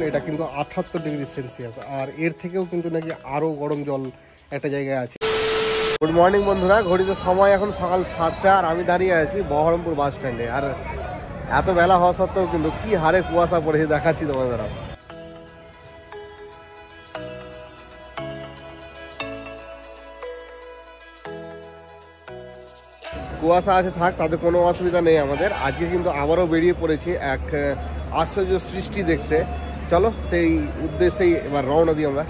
এটা কিন্তু 78 degree Celsius, আর এর থেকেও কিন্তু নাকি আরও গরম জল একটা জায়গায় আছে। গুড মর্নিং বন্ধুরা, ঘড়িতে সময় এখন সকাল 7টা, আর আমি দাঁড়িয়ে আছি বহরমপুর বাস স্ট্যান্ডে। আর এত বেলা হওয়া সত্ত্বেও কিন্তু কি হারে কুয়াশা পড়েছে দেখাচ্ছি তোমাদের। কুয়াশা আছে থাক, তাতে কোনো অসুবিধা নেই আমাদের। আজকে কিন্তু আবারও বেরিয়ে পড়েছি এক আশ্চর্য সৃষ্টি দেখতে। চলো সেই উদ্দেশ্যেই এবার রওনা দিই আমরা।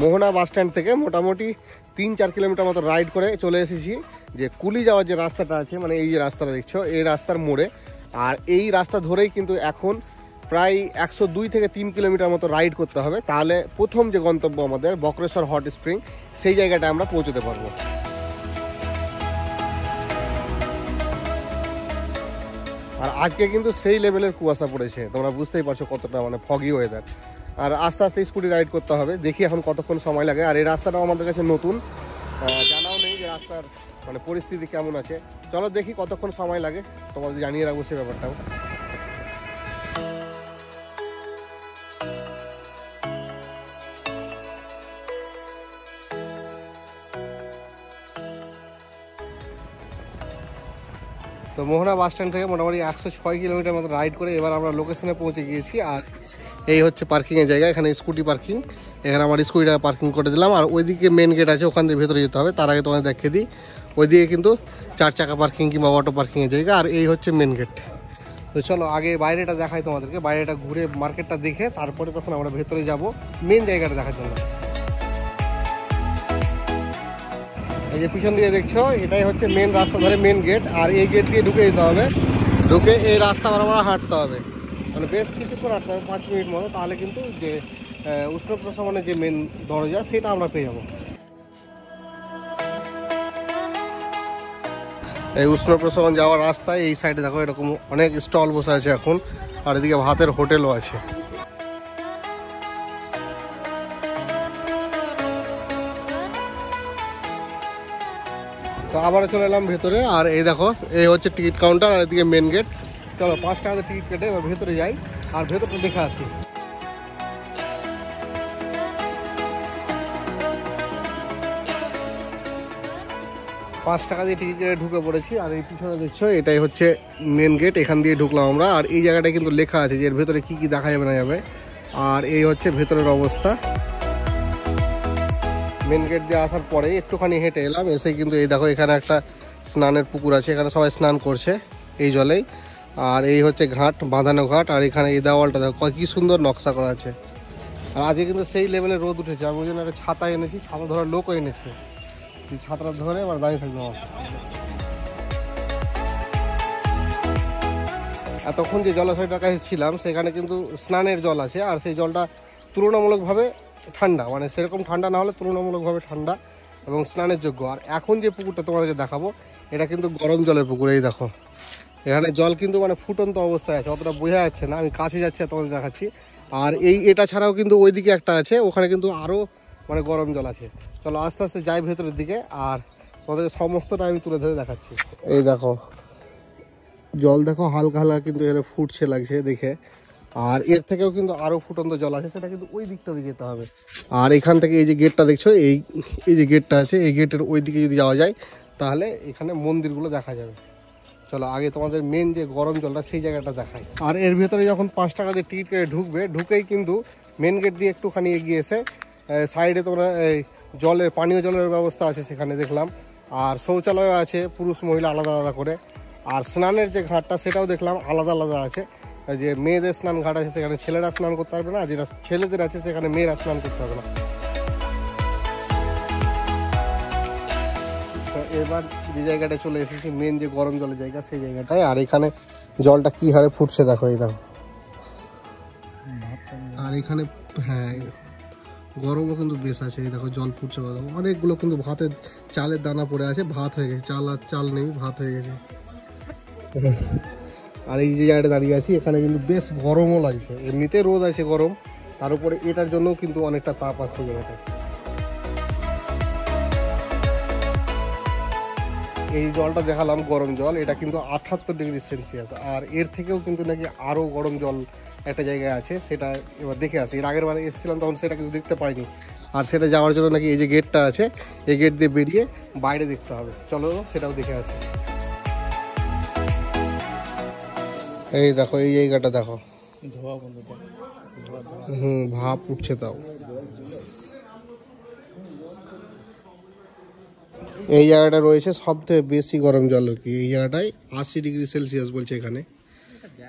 মোহনা বাস স্ট্যান্ড থেকে মোটামুটি 3-4 কিলোমিটার মতো রাইড করে চলে এসেছি যে কুলি যাওয়ার যে রাস্তাটা আছে, মানে এই যে রাস্তাটা দেখছো, এই রাস্তার মোড়ে। আর এই রাস্তা ধরেই কিন্তু এখন প্রায় 102 থেকে 3 কিলোমিটার মতো রাইড করতে হবে, তাহলে প্রথম যে গন্তব্য আমাদের বক্রেশ্বর হট স্প্রিং, সেই জায়গাটা আমরা পৌঁছতে পারবো। আর আজকে কিন্তু সেই লেভেলের কুয়াশা পড়েছে, তোমরা বুঝতেই পারছো কতটা মানে ফগি ওয়েদার। আর আস্তে আস্তে স্কুটি রাইড করতে হবে, দেখি এখন কতক্ষণ সময় লাগে। আর এই রাস্তাটাও আমাদের কাছে নতুন, জানাও নেই যে রাস্তার মানে পরিস্থিতি কেমন আছে। চলো দেখি কতক্ষণ সময় লাগে, তোমাদের জানিয়ে রাখবো সে ব্যাপারটাও। তো মোহনা বাস স্ট্যান্ড থেকে মোটামুটি 106 কিলোমিটার মতো রাইড করে এবার আমরা লোকেশনে পৌঁছে গিয়েছি। আর এই হচ্ছে পার্কিংয়ের জায়গা, এখানে স্কুটি পার্কিং। এখানে আমার স্কুটিটা পার্কিং করে দিলাম। আর ওইদিকে মেন গেট আছে, ওখান দিয়ে ভেতরে যেতে হবে। তার আগে তোমাদের দেখিয়ে দিই, ওইদিকে কিন্তু 4 চাকা পার্কিং কিংবা অটো পার্কিংয়ের জায়গা। আর এই হচ্ছে মেন গেট। তো চলো আগে বাইরেটা দেখাই তোমাদেরকে, বাইরেটা ঘুরে মার্কেটটা দেখে তারপরে তখন আমরা ভেতরে যাব মেন জায়গাটা দেখার জন্য। এই যে পিছন দিয়ে দেখছো, এটাই হচ্ছে মেন রাস্তা ধরে মেন গেট। আর এই গেট দিয়ে ঢুকে যেতে হবে, ঢুকে এই রাস্তা বরাবর হাঁটতে হবে, মানে বেশ কিছুক্ষণ হাঁটতে হবে, 5 মিনিট মতো। তাহলে কিন্তু যে উষ্ণ প্রশমনের যে মেন দরজা সেটা আমরা পেয়ে যাবো। এই উষ্ণ প্রশমন যাওয়ার রাস্তায় এই সাইডে দেখো এরকম অনেক স্টল বসে আছে এখন, আর এদিকে ভাতের হোটেলও আছে। তো আবারও চলে এলাম ভেতরে। আর এই দেখো এই হচ্ছে টিকিট কাউন্টার, আর এদিকে মেন গেট। চলো 5 টাকাতে টিকিট কেটে এবার ভেতরে যাই আর ভেতরটা দেখে আসি। 5 টাকা দিয়ে টিকিট কেটে ঢুকে পড়েছি। আর এই পিছনে দেখছো এটাই হচ্ছে মেন গেট, এখান দিয়ে ঢুকলাম আমরা। আর এই জায়গাটায় কিন্তু লেখা আছে যে এর ভেতরে কি কি দেখা যাবে না যাবে। আর এই হচ্ছে ভেতরের অবস্থা। মেন গেট দিয়ে আসার পরে একটুখানি হেঁটে এলাম, এসে কিন্তু এই দেখো এখানে একটা স্নানের পুকুর আছে, এখানে সবাই স্নান করছে এই জলেই। আর এই হচ্ছে ঘাট, বাঁধানো ঘাট। আর এখানে এই দেওয়ালটা দেখো কি সুন্দর নকশা করা আছে। আর আজকে কিন্তু সেই লেভেলে রোদ উঠেছে, আমি ওই জন্য একটা ছাতা এনেছি, ছাতা ধরার লোকও এনেছে। এই ছাতাটা ধরে আবার দাঁড়িয়ে থাকবো। এতক্ষণ যে জলাশয়টার কাছে ছিলাম সেখানে কিন্তু স্নানের জল আছে, আর সেই জলটা তুলনামূলকভাবে ঠান্ডা, মানে সেরকম ঠান্ডা না হলে তুলনামূলকভাবে ঠান্ডা এবং স্নানের যোগ্য। আর এখন যে পুকুরটা তোমাদেরকে দেখাবো এটা কিন্তু গরম জলের পুকুর। এই দেখো এখানে জল কিন্তু মানে ফুটন্ত অবস্থায় আছে, অতটা বোঝা যাচ্ছে না, আমি কাছে যাচ্ছি তোমাদের দেখাচ্ছি। আর এটা ছাড়াও কিন্তু ওইদিকে একটা আছে, ওখানে কিন্তু আরও মানে গরম জল আছে। চলো আস্তে আস্তে যাই ভেতরের দিকে, আর তোমাদের সমস্তটা আমি তুলে ধরে দেখাচ্ছি। এই দেখো জল দেখো হালকা হালকা কিন্তু এখানে ফুটছে লাগছে দেখে। আর এর থেকেও কিন্তু আরও ফুটন্ত জল আছে, সেটা কিন্তু ওই দিকটা দিয়ে যেতে হবে। আর এখান থেকে এই যে গেটটা দেখছো, এই যে গেটটা আছে, এই গেটের ওই দিকে যদি যাওয়া যায় তাহলে এখানে মন্দিরগুলো দেখা যাবে। চলো আগে তোমাদের মেন যে গরম জলটা সেই জায়গাটা দেখাই। আর এর ভেতরে যখন 5 টাকা দিয়ে টিকিট কেটে ঢুকবে, ঢুকেই কিন্তু মেন গেট দিয়ে একটুখানি এগিয়ে এসে সাইডে তোমরা এই জলের পানীয় জলের ব্যবস্থা আছে সেখানে দেখলাম। আর শৌচালয় আছে পুরুষ মহিলা আলাদা আলাদা করে। আর স্নানের যে ঘাটটা সেটাও দেখলাম আলাদা আলাদা আছে। যে মেয়েদের স্নান ঘাট আছে সেখানে ছেলেরা স্নান করতে পারবে না, যেটা ছেলেদের আছে সেখানে মেয়েরা স্নান করতে পারবে না। তো এবার যে জায়গাটা চলে এসেছি মেন যে গরম জলের জায়গা সেই জায়গাটায়। আর এখানে জলটা কি হারে ফুটছে দেখো, এই দেখো। আর এখানে হ্যাঁ গরমও কিন্তু বেশ আছে, এই দেখো জল ফুটছে, অনেকগুলো কিন্তু ভাতের চালের দানা পড়ে আছে, ভাত হয়ে গেছে, চাল আর চাল নেই, ভাত হয়ে গেছে। আর এই যে জায়গাটা দাঁড়িয়ে আছি এখানে কিন্তু বেশ গরমও লাগছে, এমনিতে রোদ আছে গরম, তার উপরে এটার জন্যও কিন্তু অনেকটা তাপ আসছে জায়গাটা। এই জলটা দেখালাম গরম জল, এটা কিন্তু 78 ডিগ্রি সেলসিয়াস, আর এর থেকেও কিন্তু নাকি আরও গরম জল একটা জায়গায় আছে, সেটা এবার দেখে আসি। এর আগের বার এসেছিলাম তখন সেটা কিন্তু দেখতে পাইনি, আর সেটা যাওয়ার জন্য নাকি এই যে গেটটা আছে এই গেট দিয়ে বেরিয়ে বাইরে দেখতে হবে, চলো সেটাও দেখে আসি। এই দেখো এই জায়গাটা দেখো, ভাপ উঠছে তাও। এই জায়গাটা রয়েছে সব থেকে বেশি গরম জল আর কি, এই জায়গাটায় 80 ডিগ্রি সেলসিয়াস বলছে এখানে।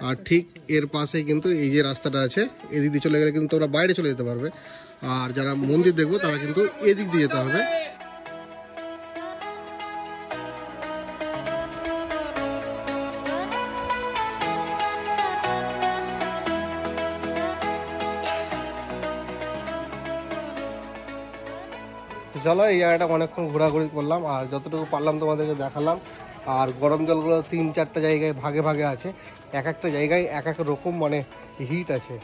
আর ঠিক এর পাশে কিন্তু এই যে রাস্তাটা আছে এদিক দিয়ে চলে গেলে কিন্তু তোমরা বাইরে চলে যেতে পারবে, আর যারা মন্দির দেখবো তারা কিন্তু এদিক দিয়ে যেতে হবে। চলো এই জায়গাটা অনেকক্ষণ ঘোরাঘুরি করলাম, আর যতটুকু পারলাম তোমাদেরকে দেখালাম। আর গরম জলগুলো 3-4টা জায়গায় ভাগে ভাগে আছে, এক একটা জায়গায় এক এক রকম মানে হিট আছে।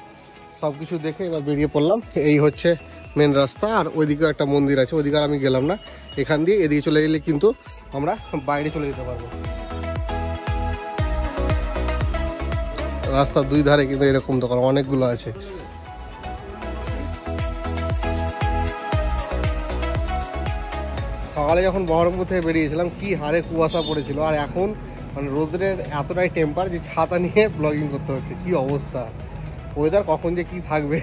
সব কিছু দেখে এবার বেরিয়ে পড়লাম। এই হচ্ছে মেন রাস্তা, আর ওইদিকে একটা মন্দির আছে, ওইদিকে আর আমি গেলাম না। এখান দিয়ে এদিকে চলে গেলে কিন্তু আমরা বাইরে চলে যেতে পারবো। রাস্তার দুই ধারে কিন্তু এরকম দোকান অনেকগুলো আছে। সকালে যখন বহরমপুর থেকে বেরিয়েছিলাম কি হারে কুয়াশা পড়েছিল, আর এখন মানে রোদের এতটাই টেম্পার যে ছাতা নিয়ে ব্লগিং করতে হচ্ছে। কি অবস্থা, ওয়েদার কখন যে কি থাকবে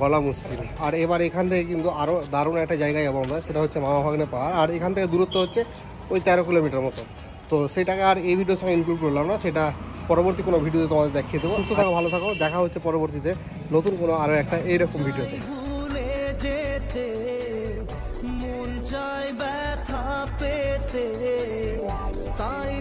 বলা মুশকিল। আর এবার এখান থেকে কিন্তু আরও দারুণ একটা জায়গায় যাবো আমরা, সেটা হচ্ছে মামা ভাগ্নে পাহাড়। আর এখান থেকে দূরত্ব হচ্ছে ওই 13 কিলোমিটার মতো। তো সেটাকে আর এই ভিডিওর সঙ্গে ইনক্লুড করলাম না, সেটা পরবর্তী কোনো ভিডিওতে তোমাদের দেখিয়ে দেবো। সুস্থ থাকো, ভালো থাকো, দেখা হচ্ছে পরবর্তীতে নতুন কোনো আরও একটা এইরকম ভিডিওতে। মন চাই ব্যথা পেতে, তাই